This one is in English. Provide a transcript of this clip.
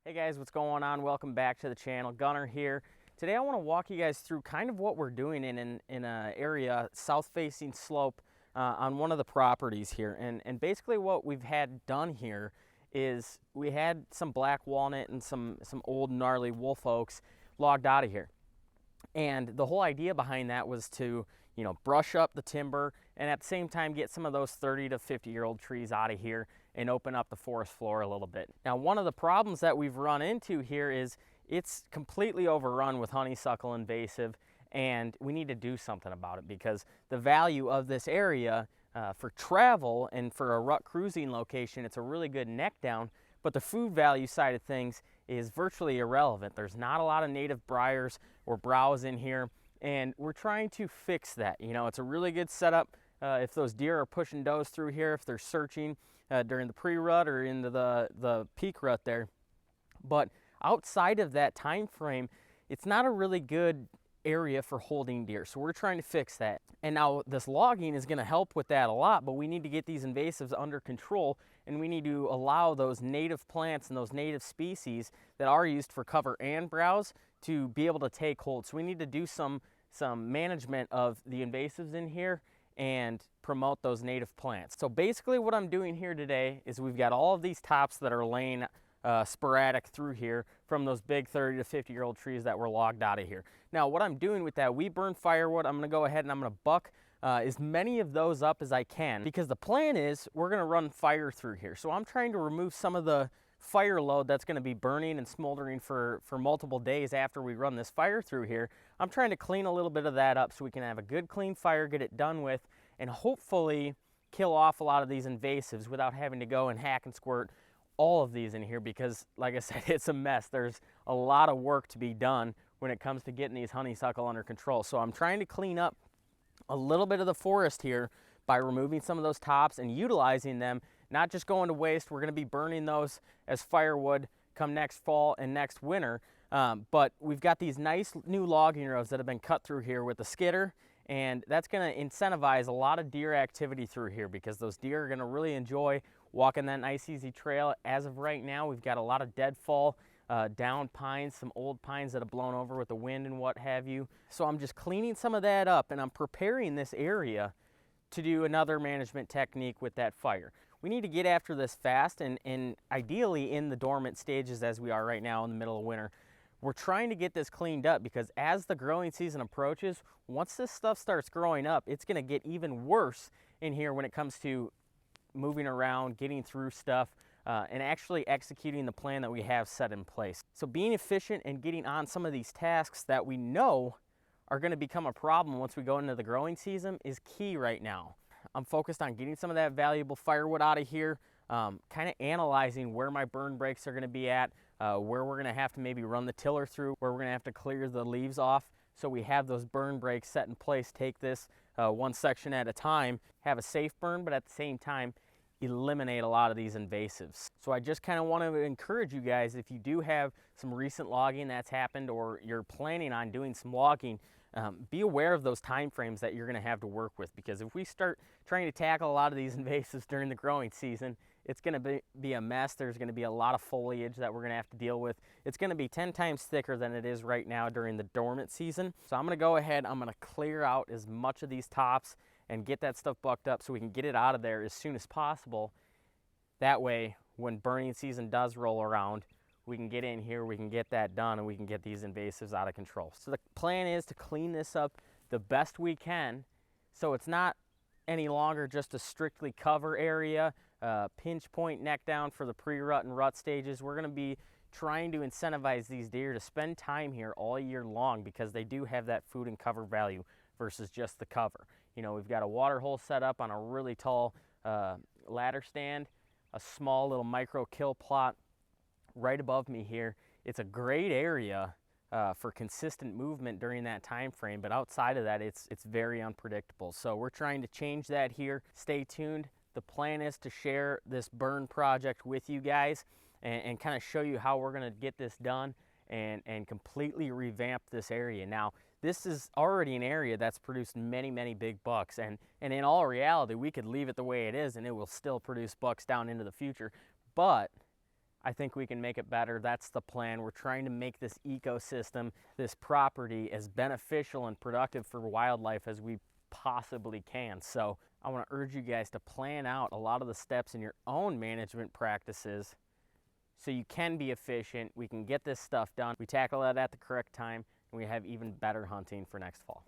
Hey guys, what's going on? Welcome back to the channel. Gunner here. Today I want to walk you guys through kind of what we're doing in an area, south-facing slope on one of the properties here. And basically what we've had done here is we had some black walnut and some old gnarly wolf oaks logged out of here. And the whole idea behind that was to, brush up the timber and at the same time get some of those 30 to 50-year-old trees out of here and open up the forest floor a little bit. Now, one of the problems that we've run into here is it's completely overrun with honeysuckle invasive, and we need to do something about it because the value of this area for travel and for a rut cruising location, it's a really good neck down, but the food value side of things is virtually irrelevant. There's not a lot of native briars or browse in here, and we're trying to fix that. It's a really good setup if those deer are pushing does through here, if they're searching during the pre-rut or into the peak rut there. But outside of that time frame, it's not a really good area for holding deer, so we're trying to fix that. And now this logging is going to help with that a lot, but we need to get these invasives under control, and we need to allow those native plants and those native species that are used for cover and browse to be able to take hold. So we need to do some management of the invasives in here and promote those native plants. So basically what I'm doing here today is we've got all of these tops that are laying sporadic through here from those big 30 to 50-year-old trees that were logged out of here. Now what I'm doing with that, we burn firewood. I'm going to go ahead and I'm going to buck as many of those up as I can, because the plan is we're going to run fire through here. So I'm trying to remove some of the fire load that's going to be burning and smoldering for multiple days after we run this fire through here. I'm trying to clean a little bit of that up so we can have a good clean fire, get it done with, and hopefully kill off a lot of these invasives without having to go and hack and squirt all of these in here, because like I said, it's a mess. There's a lot of work to be done when it comes to getting these honeysuckle under control. So I'm trying to clean up a little bit of the forest here by removing some of those tops and utilizing them, not just going to waste. We're going to be burning those as firewood come next fall and next winter. But we've got these nice new logging rows that have been cut through here with the skidder, and that's going to incentivize a lot of deer activity through here, because those deer are going to really enjoy walking that nice easy trail. As of right now, we've got a lot of deadfall down pines, some old pines that have blown over with the wind and what have you. So I'm just cleaning some of that up, and I'm preparing this area to do another management technique with that fire. We need to get after this fast, and ideally in the dormant stages as we are right now in the middle of winter. We're trying to get this cleaned up because as the growing season approaches, once this stuff starts growing up, it's going to get even worse in here when it comes to moving around, getting through stuff, and actually executing the plan that we have set in place. So being efficient and getting on some of these tasks that we know are going to become a problem once we go into the growing season is key right now. I'm focused on getting some of that valuable firewood out of here, kind of analyzing where my burn breaks are going to be at, where we're going to have to maybe run the tiller through, where we're going to have to clear the leaves off, so we have those burn breaks set in place. Take this one section at a time, have a safe burn, but at the same time eliminate a lot of these invasives. So I just kind of want to encourage you guys, if you do have some recent logging that's happened or you're planning on doing some logging, be aware of those time frames that you're going to have to work with, because if we start trying to tackle a lot of these invasives during the growing season, it's going to be a mess. There's going to be a lot of foliage that we're going to have to deal with. It's going to be 10 times thicker than it is right now during the dormant season. So I'm going to go ahead, I'm going to clear out as much of these tops and get that stuff bucked up so we can get it out of there as soon as possible. That way, when burning season does roll around, we can get in here, we can get that done, and we can get these invasives out of control. So the plan is to clean this up the best we can, so it's not any longer just a strictly cover area, pinch point neck down for the pre-rut and rut stages. We're going to be trying to incentivize these deer to spend time here all year long, because they do have that food and cover value versus just the cover. We've got a water hole set up on a really tall ladder stand, a small little micro kill plot right above me here. It's a great area for consistent movement during that time frame, but outside of that, it's very unpredictable. So we're trying to change that here. Stay tuned. The plan is to share this burn project with you guys and kind of show you how we're going to get this done and completely revamp this area. Now, this is already an area that's produced many big bucks, and in all reality, we could leave it the way it is and it will still produce bucks down into the future. But I think we can make it better. That's the plan. We're trying to make this ecosystem, this property, as beneficial and productive for wildlife as we possibly can. So I want to urge you guys to plan out a lot of the steps in your own management practices so you can be efficient. We can get this stuff done. We tackle it at the correct time, and we have even better hunting for next fall.